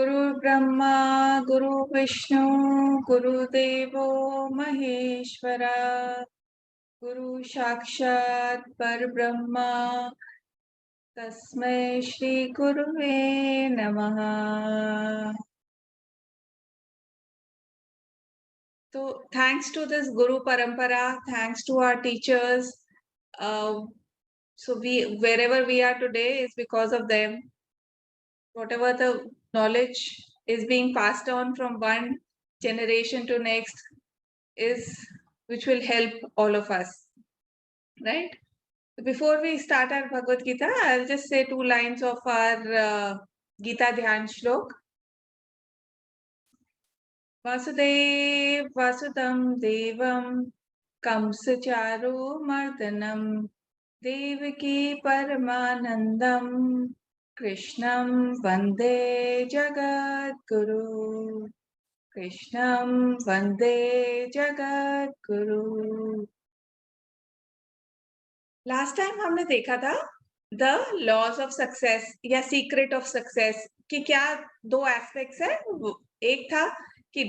गुरु ब्रह्मा गुरु विष्णु गुरुदेवो महेश्वरा गुरु साक्षात् परब्रह्मा तस्मै श्री गुरुवे नमः। So thanks to this Guru Parampara, thanks to our teachers. So wherever we are today is because of them. Whatever the knowledge is being passed on from one generation to next is which will help all of us, right? Before we start our Bhagavad Gita, I'll just say 2 lines of our Gita Dhyan Shlok. Vasudev Vasudam Devam Kamsacharo Mardanam Devaki Paramanandam Krishnam Vande Jagat Guru. Krishnam Vande Jagat Guru. Last time हमने देखा था the laws of success या secret of success कि क्या 2 aspects है। एक था कि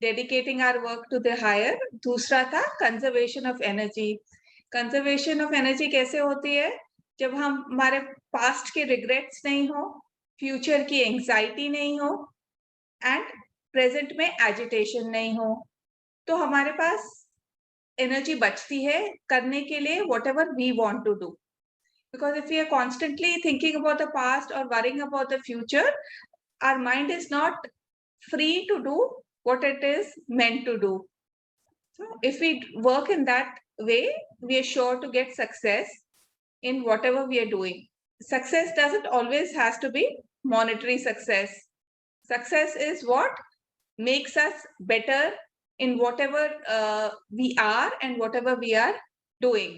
dedicating our work to the higher, दूसरा था conservation of energy. Conservation of energy कैसे होती है? जब हम हमारे पास्ट के रिग्रेट्स नहीं हो, फ्यूचर की एंजाइटी नहीं हो एंड प्रेजेंट में एजिटेशन नहीं हो, तो हमारे पास एनर्जी बचती है करने के लिए whatever we want to do. Because if we are constantly thinking about the past or worrying about the future, our mind is not free to do what it is meant to do. So if we work in that way, we are sure to get success in whatever we are doing. Success doesn't always has to be monetary success. Success is what makes us better in whatever we are and whatever we are doing.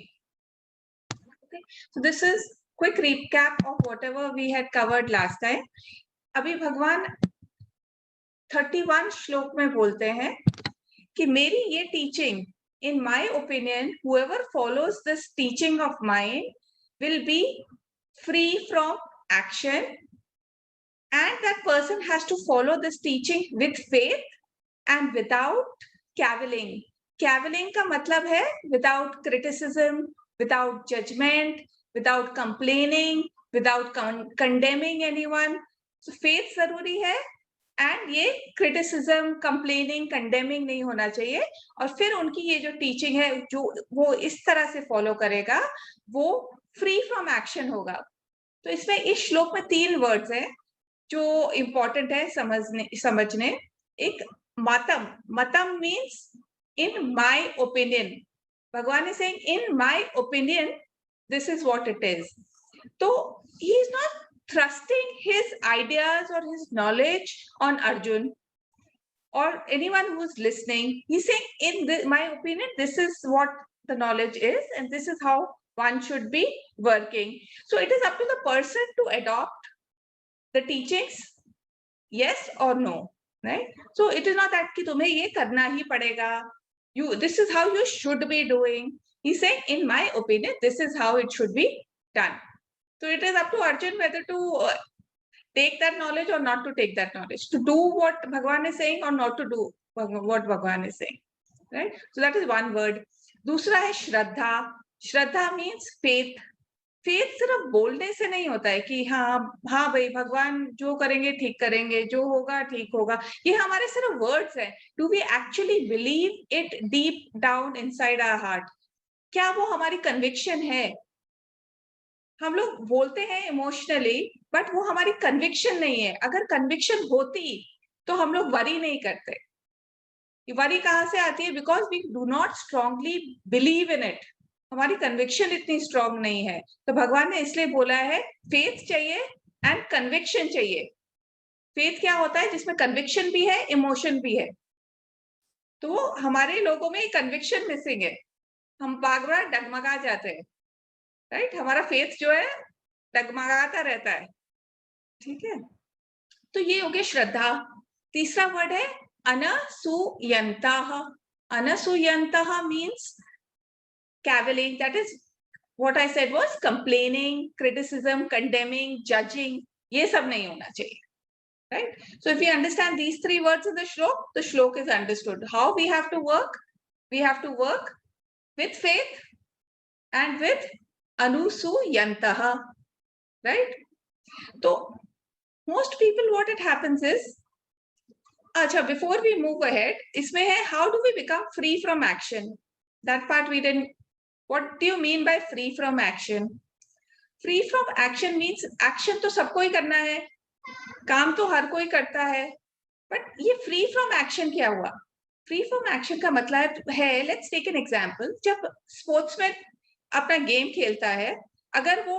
Okay, so this is quick recap of whatever we had covered last time. अभी भगवान 31 श्लोक में बोलते हैं कि मेरी ये teaching, in my opinion, whoever follows this teaching of mine will be free from action, and that person has to follow this teaching with faith and without cavilling. Cavilling का मतलब है without criticism, without judgment, without complaining, without condemning anyone. So faith जरूरी है and ये criticism, complaining, condemning नहीं होना चाहिए। और फिर उनकी ये जो teaching है जो वो इस तरह से follow करेगा वो free from action होगा। तो इसमें इस श्लोक में 3 words हैं जो important है समझने। एक matam. Matam means in my opinion. Bhagwan is saying in my opinion this is what it is. So he is not thrusting his ideas or his knowledge on Arjun or anyone who's listening. He's saying in my opinion this is what the knowledge is and this is how one should be working. So it is up to the person to adopt the teachings, yes or no. Right? So it is not that कि तुम्हें ये करना ही पड़ेगा. This is how you should be doing. He's saying, in my opinion, this is how it should be done. So it is up to Arjun whether to take that knowledge or not to take that knowledge, to do what Bhagwan is saying or not to do what Bhagwan is saying. Right? So that is one word. दूसरा है श्रद्धा. श्रद्धा means faith. Faith सिर्फ बोलने से नहीं होता है कि हाँ भाई भगवान जो करेंगे ठीक करेंगे, जो होगा ठीक होगा, ये हमारे सिर्फ वर्ड्स हैं. Do we actually believe it deep down inside our heart? क्या वो हमारी कन्विक्शन है? हम लोग बोलते हैं इमोशनली बट वो हमारी कन्विक्शन नहीं है. अगर कन्विक्शन होती तो हम लोग वरी नहीं करते. वरी कहाँ से आती है? Because we do not strongly believe in it. हमारी कन्विक्शन इतनी स्ट्रांग नहीं है. तो भगवान ने इसलिए बोला है फेथ चाहिए एंड कन्विक्शन चाहिए. फेथ क्या होता है? जिसमें कन्विक्शन भी है, इमोशन भी है. तो हमारे लोगों में कन्विक्शन मिसिंग है. हम बार बार डगमगा जाते हैं. राइट? हमारा फेथ जो है डगमगाता रहता है. ठीक है, तो ये हो गया श्रद्धा. तीसरा वर्ड है अनसूयन्तः. अनसूयन्तः means cavilling. That is what I said was complaining, criticism, condemning, judging. ये सब नहीं होना चाहिए. right? So if we understand these three words in the shlok is understood. How we have to work? We have to work with faith and with anusuyantaha, right? So most people, what it happens is, acha, before we move ahead, isme hai, how do we become free from action? That part we didn't. What do you mean by free from action? Free from action means action तो सबको ही करना है, काम तो हर कोई करता है, but ये फ्री फ्रॉम एक्शन क्या हुआ? फ्री फ्रॉम एक्शन का मतलब है, लेट्स टेक एन एग्जांपल, जब स्पोर्ट्समैन अपना गेम खेलता है, अगर वो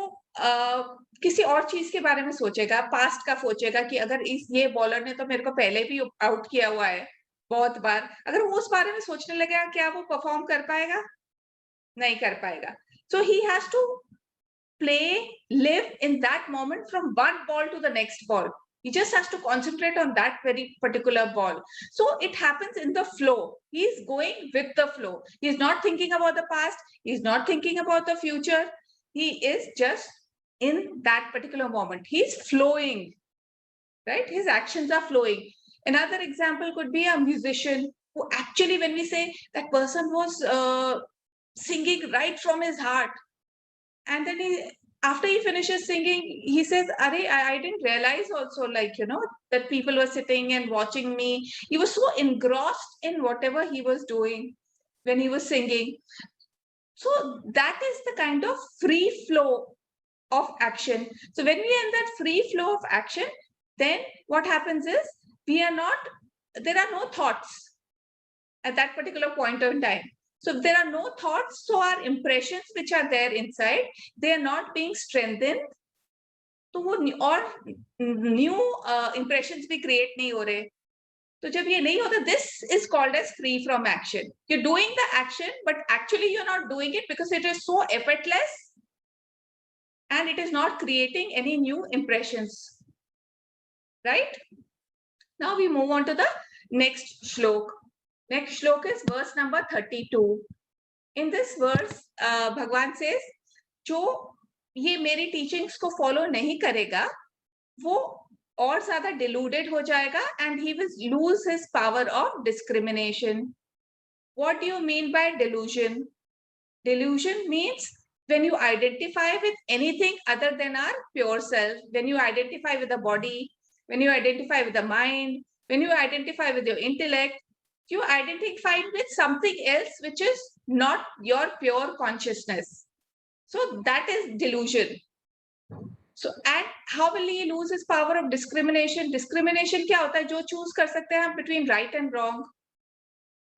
किसी और चीज के बारे में सोचेगा, पास्ट का सोचेगा कि अगर इस ये बॉलर ने तो मेरे को पहले भी आउट किया हुआ है बहुत बार, अगर वो उस बारे में सोचने लगेगा, क्या वो परफॉर्म कर पाएगा? नहीं कर पाएगा. So he has to play, live in that moment from one ball to the next ball. He just has to concentrate on that very particular ball. So it happens in the flow. He's going with the flow. He's not thinking about the past. He's not thinking about the future. He is just in that particular moment. He's flowing, right? His actions are flowing. Another example could be a musician who actually, when we say that person was singing right from his heart, and then after he finishes singing, he says, I didn't realize also, like, that people were sitting and watching me. He was so engrossed in whatever he was doing when he was singing. So that is the kind of free flow of action. So when we are in that free flow of action, then what happens is there are no thoughts at that particular point of time. So if there are no thoughts, so our impressions which are there inside, they are not being strengthened. तो वो और new impressions भी create नहीं हो रहे. तो जब ये नहीं होता, this is called as free from action. You're doing the action, but actually you're not doing it because it is so effortless and it is not creating any new impressions. Right? Now we move on to the next shlok. Next shlok is verse number 32. In this verse, भगवान says, जो ये मेरी teachings को follow नहीं करेगा, वो और ज़्यादा deluded हो जाएगा and he will lose his power of discrimination. What do you mean by delusion? Delusion means when you identify with anything other than our pure self, when you identify with the body, when you identify with the mind, when you identify with your intellect, you identify with something else which is not your pure consciousness. So that is delusion. So, and how will he lose his power of discrimination? Discrimination क्या होता है? जो choose कर सकते हैं हम between right and wrong,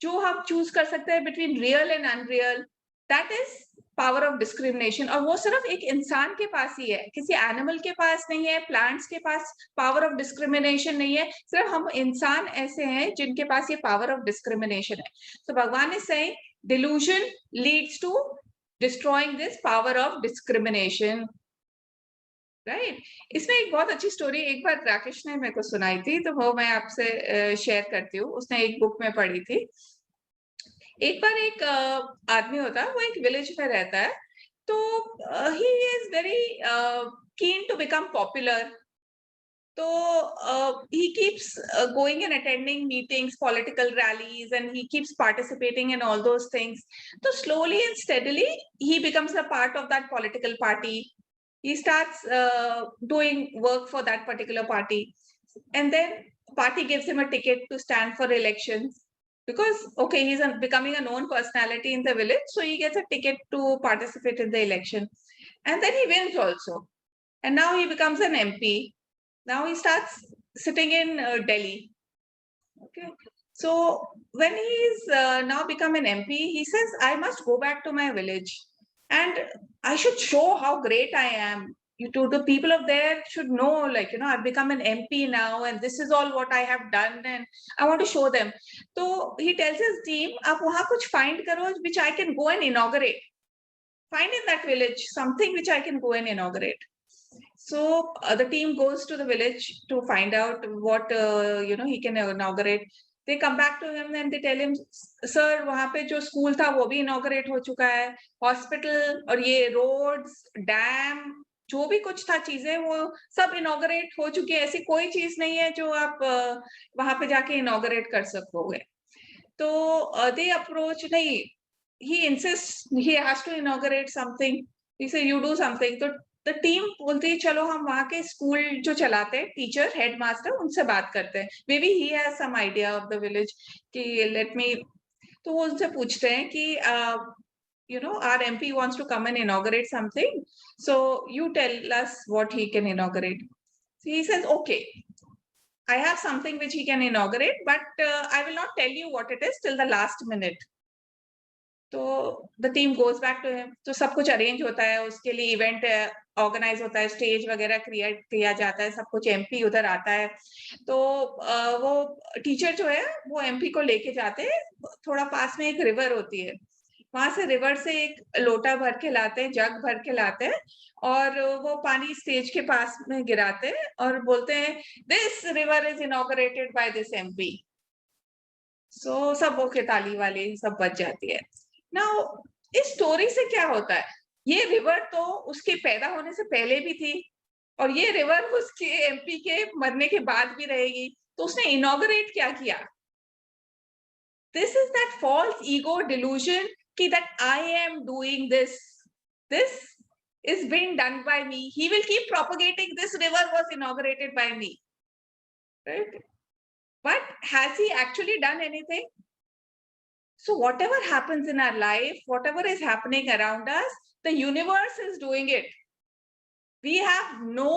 जो हम choose कर सकते हैं between real and unreal, that is power of discrimination. और वो सिर्फ एक इंसान के पास ही है, किसी एनिमल के पास नहीं है, प्लांट्स के पास पावर ऑफ डिस्क्रिमिनेशन नहीं है, सिर्फ हम इंसान ऐसे हैं जिनके पास ये पावर ऑफ डिस्क्रिमिनेशन है. So भगवान is saying delusion leads to destroying this power of discrimination. Right? इसमें एक बहुत अच्छी स्टोरी एक बार राकेश ने मेरे को सुनाई थी, तो वो मैं आपसे शेयर करती हूँ. उसने एक बुक में पढ़ी थी. एक बार एक आदमी होता है, वो एक विलेज में रहता है, तो he is very keen to become popular. So he keeps going and attending meetings, political rallies, and he keeps participating in all those things. So slowly and steadily, he becomes a part of that political party. He starts doing work for that particular party. And then party gives him a ticket to stand for elections. Because, okay, he's becoming a known personality in the village, so he gets a ticket to participate in the election. And then he wins also. And now he becomes an MP. Now he starts sitting in Delhi. Okay. So when he's now become an MP, he says, I must go back to my village and I should show how great I am. To the people of there should know, like, I've become an MP now and this is all what I have done and I want to show them. So he tells his team, आप वहाँ कुछ find करो which I can go and inaugurate. Find in that village something which I can go and inaugurate. So the team goes to the village to find out what he can inaugurate. They come back to him and they tell him, sir, वहाँ पे जो school था वो भी inaugurate हो चुका है, hospital और ये roads, dam, जो भी कुछ था चीजें वो सब इनॉग्रेट हो चुकी है, ऐसी कोई चीज नहीं है जो आप वहां पे जाके इनॉग्रेट कर सकोगे। तो दे अप्रोच नहीं, he insist he has to inaugurate something, he says you do something. तो द टीम बोलती है चलो हम वहाँ के स्कूल जो चलाते हैं टीचर हेडमास्टर उनसे बात करते हैं, maybe he has some idea of the village कि लेट मी। तो वो उनसे पूछते हैं कि you know, our MP wants to come and inaugurate something. So you tell us what he can inaugurate. So he says, okay, I have something which he can inaugurate, but I will not tell you what it is till the last minute. तो the team goes back to him, तो सब कुछ arrange होता है, उसके लिए event organise होता है, स्टेज वगैरह क्रिएट किया जाता है, सब कुछ एमपी उधर आता है। तो वो टीचर जो है वो एमपी को लेके जाते हैं, थोड़ा पास में एक रिवर होती है, वहां से रिवर से एक लोटा भर के लाते हैं, जग भर के लाते हैं, और वो पानी स्टेज के पास में गिराते हैं और बोलते हैं this river is inaugurated by this MP. So सब वो के ताली वाली सब बच जाती है। नाउ इस स्टोरी से क्या होता है, ये रिवर तो उसके पैदा होने से पहले भी थी और ये रिवर उसके एमपी के मरने के बाद भी रहेगी, तो उसने इनॉग्रेट क्या किया? This is that false ego delusion कि that I am doing this. This is being done by me. He will keep propagating. This river was inaugurated by me. Right? But has he actually done anything? So whatever happens in our life, whatever is happening around us, the universe is doing it. We have no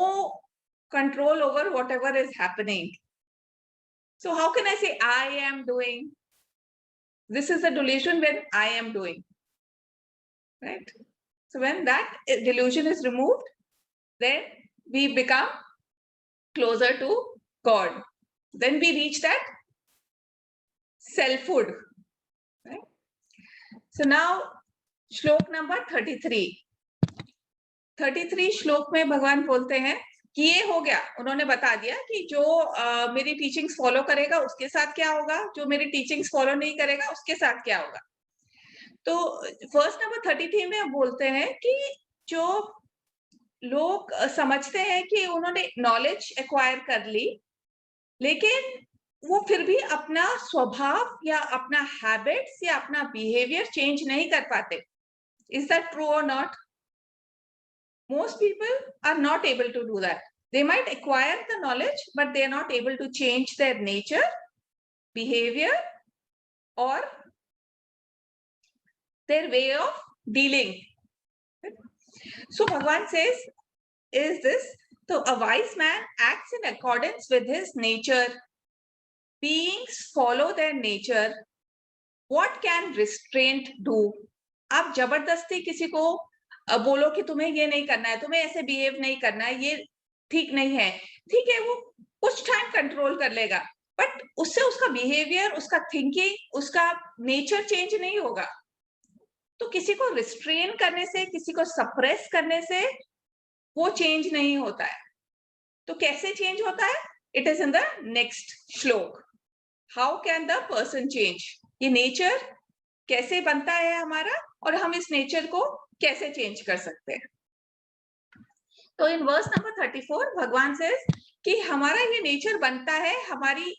control over whatever is happening. So how can I say I am doing? This is a delusion when I am doing. Right? So when that delusion is removed, then we become closer to God. Then we reach that selfhood. Right? So now, श्लोक number 33 श्लोक में भगवान बोलते हैं कि ये हो गया, उन्होंने बता दिया कि जो मेरी टीचिंग्स फॉलो करेगा उसके साथ क्या होगा, जो मेरी टीचिंग्स फॉलो नहीं करेगा उसके साथ क्या होगा। तो वर्स नंबर 33 में बोलते हैं कि जो लोग समझते हैं कि उन्होंने नॉलेज एक्वायर कर ली, लेकिन वो फिर भी अपना स्वभाव या अपना हैबिट्स या अपना बिहेवियर चेंज नहीं कर पाते। इज दैट ट्रू और not? Most people are not able to do that. They might acquire the knowledge, but they are not able to change their nature, behavior, or their way of dealing. So Bhagavan says, is this, so a wise man acts in accordance with his nature. Beings follow their nature. What can restraint do? आप जबरदस्ती किसी को बोलो कि तुम्हें ये नहीं करना है, तुम्हें ऐसे बिहेव नहीं करना है, ये ठीक नहीं है, ठीक है, वो कुछ टाइम कंट्रोल कर लेगा, बट उससे उसका बिहेवियर, उसका थिंकिंग, उसका नेचर चेंज नहीं होगा। तो किसी को रिस्ट्रेन करने से, किसी को सप्रेस करने से वो चेंज नहीं होता है। तो कैसे चेंज होता है? It is in the next shloka. How can the person change? ये नेचर कैसे बनता है हमारा और हम इस नेचर को कैसे चेंज कर सकते हैं? तो इन वर्स नंबर 34 भगवान से कि हमारा ये नेचर बनता है हमारी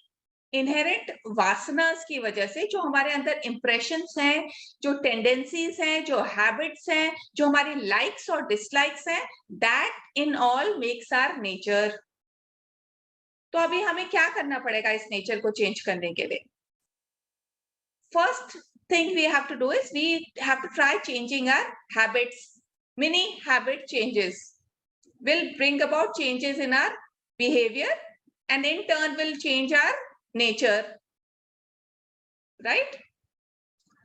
इनहेरेंट वासनास की वजह से, जो हमारे अंदर इंप्रेशंस हैं, जो टेंडेंसीज हैं, जो हैबिट्स हैं, जो हमारी लाइक्स और डिसलाइक्स हैं, that in all makes our nature. तो अभी हमें क्या करना पड़ेगा इस नेचर को चेंज करने के लिए? First thing we have to do is we have to try changing our habits. Many habit changes will bring about changes in our behavior and in turn will change our nature, right?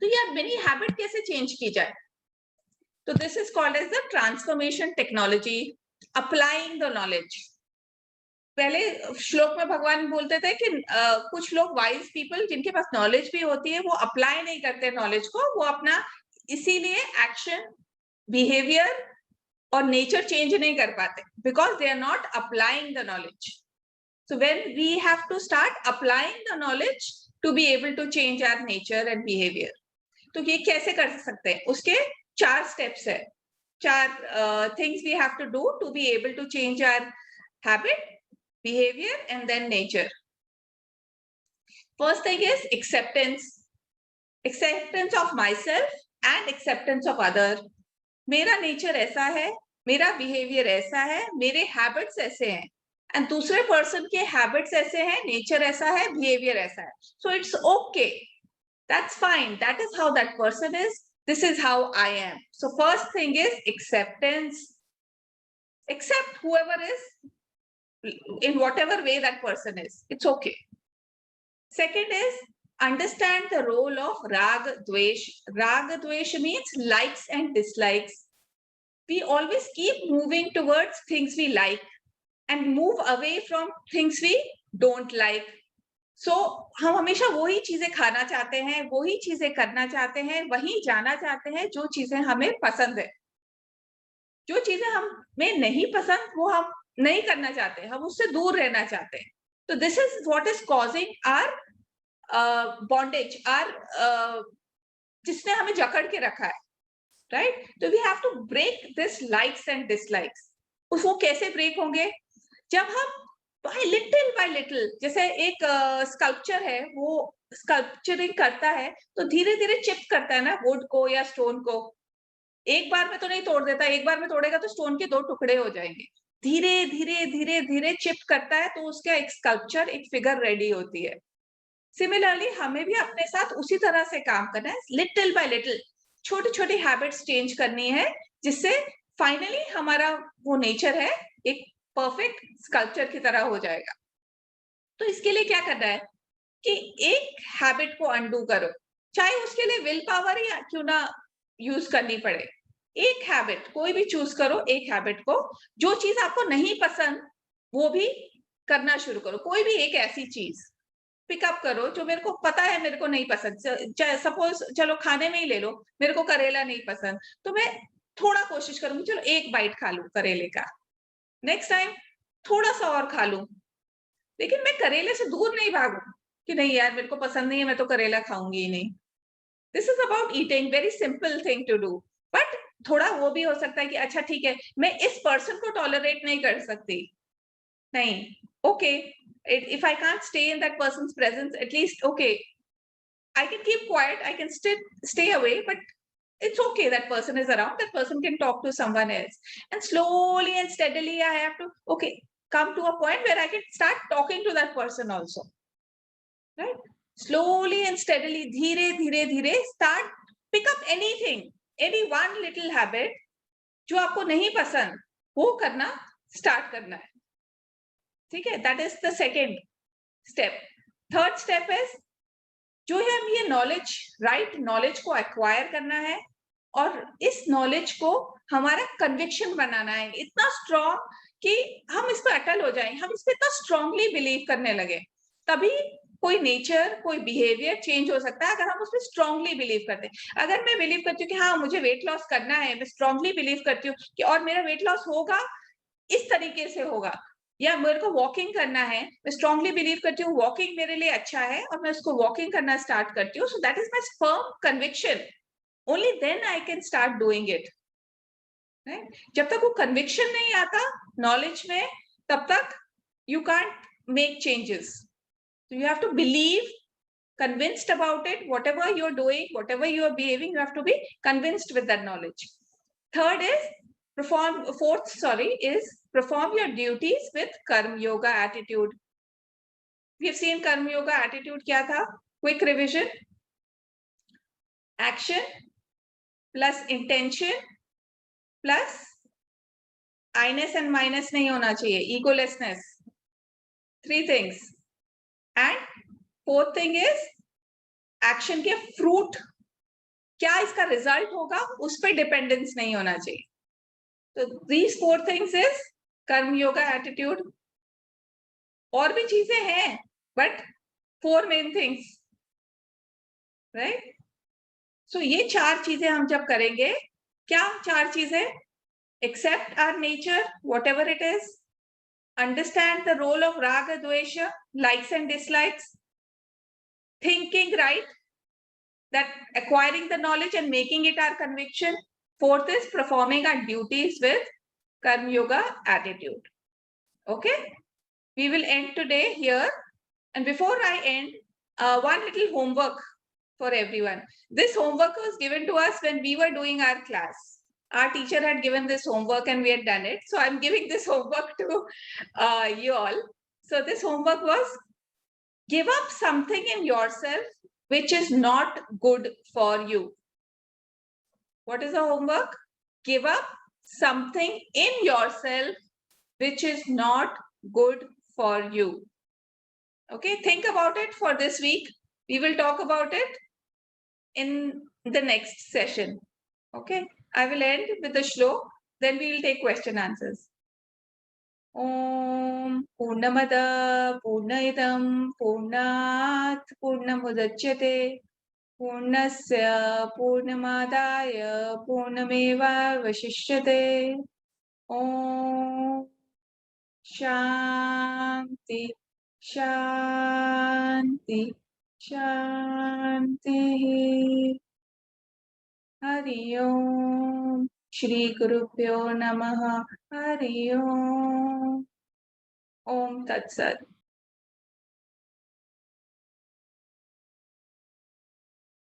तो ये many habit कैसे change की जाए? तो this is called as the transformation technology, applying the knowledge. पहले श्लोक में भगवान बोलते थे कि कुछ लोग वाइज पीपल जिनके पास नॉलेज भी होती है वो अप्लाई नहीं करते नॉलेज को, वो अपना इसीलिए एक्शन, बिहेवियर और नेचर चेंज नहीं कर पाते because they are not applying the knowledge. So when we have to start applying the knowledge to be able to change our nature and behaviour. तो ये कैसे कर सकते हैं? उसके 4 स्टेप्स है। 4 things we have to do to be able to change our habit, behavior, and then nature. First thing is acceptance. Acceptance of myself and acceptance of other. मेरा nature ऐसा है, मेरा behavior ऐसा है, मेरे habits ऐसे हैं, and दूसरे person के habits ऐसे हैं, nature ऐसा है, behavior ऐसा है. So it's okay. That's fine. That is how that person is. This is how I am. So first thing is acceptance. Accept whoever is in whatever way that person is. It's okay. Second is understand the role of Raga Dvesh. Raga Dvesh means likes and dislikes. We always keep moving towards things we like and move away from things we don't like. So हम हमेशा वही चीजें खाना चाहते हैं, वही चीजें करना चाहते हैं, वही जाना चाहते हैं जो चीजें हमें पसंद है. जो चीजें हमें नहीं पसंद वो हम नहीं करना चाहते, हम उससे दूर रहना चाहते हैं. तो this is what is causing our bondage, or जिसने हमें जकड़ के रखा है, राइट? तो we have to break this likes and dislikes. वो कैसे ब्रेक होंगे? जब हम by little, जैसे एक स्कल्पचर है, वो स्कल्पचरिंग करता है तो धीरे धीरे चिप करता है ना वुड को या स्टोन को. एक बार में तो नहीं तोड़ देता, एक बार में तोड़ेगा तो स्टोन के 2 टुकड़े हो जाएंगे. धीरे धीरे धीरे धीरे चिप करता है तो उसका एक स्कल्पचर, एक फिगर रेडी होती है. सिमिलरली हमें भी अपने साथ उसी तरह से काम करना है. लिटिल बाय लिटिल छोटी छोटी हैबिट्स चेंज करनी है, जिससे फाइनली हमारा वो नेचर है एक परफेक्ट स्कल्पचर की तरह हो जाएगा. तो इसके लिए क्या करना है कि एक हैबिट को अनडू करो, चाहे उसके लिए विल पावर या क्यों ना यूज करनी पड़े. एक हैबिट कोई भी चूज करो, एक हैबिट को, जो चीज आपको नहीं पसंद वो भी करना शुरू करो. कोई भी एक ऐसी चीज पिकअप करो जो मेरे को पता है मेरे को नहीं पसंद. सपोज चलो खाने में ही ले लो, मेरे को करेला नहीं पसंद, तो मैं थोड़ा कोशिश करूंगी, चलो एक बाइट खा लूं करेले का. नेक्स्ट टाइम थोड़ा सा और खा लूं, लेकिन मैं करेले से दूर नहीं भागूं कि नहीं यार मेरे को पसंद नहीं है, मैं तो करेला खाऊंगी ही नहीं. This is about eating, very simple thing to do. But थोड़ा वो भी हो सकता है कि अच्छा ठीक है, मैं इस पर्सन को टॉलरेट नहीं कर सकती, नहीं, okay, if I can't stay in that person's presence, at least okay, I can keep quiet, I can stay away, but it's okay, that person is around, that person can talk to someone else. And slowly and steadily I have to come to a point where I can start talking to that person also, right? Slowly and steadily, dheere dheere dheere start, pick up anything, any one little habit जो आपको नहीं पसंद वो करना start करना है. ठीक है, that is the second step. Third step is जो है हम ये नॉलेज, राइट नॉलेज को एक्वायर करना है और इस नॉलेज को हमारा कन्विक्शन बनाना है, इतना स्ट्रॉन्ग कि हम इस पर अटल हो जाएं, हम इस पर इतना स्ट्रांगली बिलीव करने लगे. तभी कोई नेचर, कोई बिहेवियर चेंज हो सकता है अगर हम उसमें स्ट्रांगली बिलीव करते हैं. अगर मैं बिलीव करती हूँ कि हाँ मुझे वेट लॉस करना है, मैं स्ट्रांगली बिलीव करती हूँ कि और मेरा वेट लॉस होगा, इस तरीके से होगा, या मेरे को वॉकिंग करना है, मैं स्ट्रांगली बिलीव करती हूँ वॉकिंग मेरे लिए अच्छा है और मैं उसको वॉकिंग करना स्टार्ट करती हूँ. So that is my firm conviction. Only then I can start doing it. जब तक वो कन्विक्शन नहीं आता नॉलेज में, तब तक you can't make changes. So you have to believe, convinced about it, whatever you're doing, whatever you're behaving, you have to be convinced with that knowledge. Third is is perform your duties with Karma Yoga attitude. We have seen Karma Yoga attitude kya tha? Quick revision. Action plus intention plus I-ness and minus nahi hona chahiye, egolessness. 3 things. And fourth thing is action के fruit क्या इसका result होगा उस पर dependence नहीं होना चाहिए. तो दीज 4 थिंग्स इज कर्म योगा एटीट्यूड. और भी चीजें हैं but 4 main things, right? So ये 4 चीजें हम जब करेंगे, क्या 4 चीजें? Except our nature whatever it is, understand the role of raga dvesha, likes and dislikes, thinking right, that acquiring the knowledge and making it our conviction, Fourth is performing our duties with Karma Yoga attitude. Okay, we will end today here. And before I end, one little homework for everyone. This homework was given to us when we were doing our class. Our teacher had given this homework and we had done it. So I'm giving this homework to you all. So this homework was, give up something in yourself which is not good for you. What is the homework? Give up something in yourself which is not good for you. Okay, think about it for this week. We will talk about it in the next session. Okay, I will end with the shlok, then we will take question answers. Om Purnamada Purnayidam Purnat Purnamudachyate Purnasya Purnamadaya Purnameva Vashishyate. Om Shanti Shanti Shanti. Hari Om. Shri Gurubhyo Namaha. Hari Om. Om Tat Sat.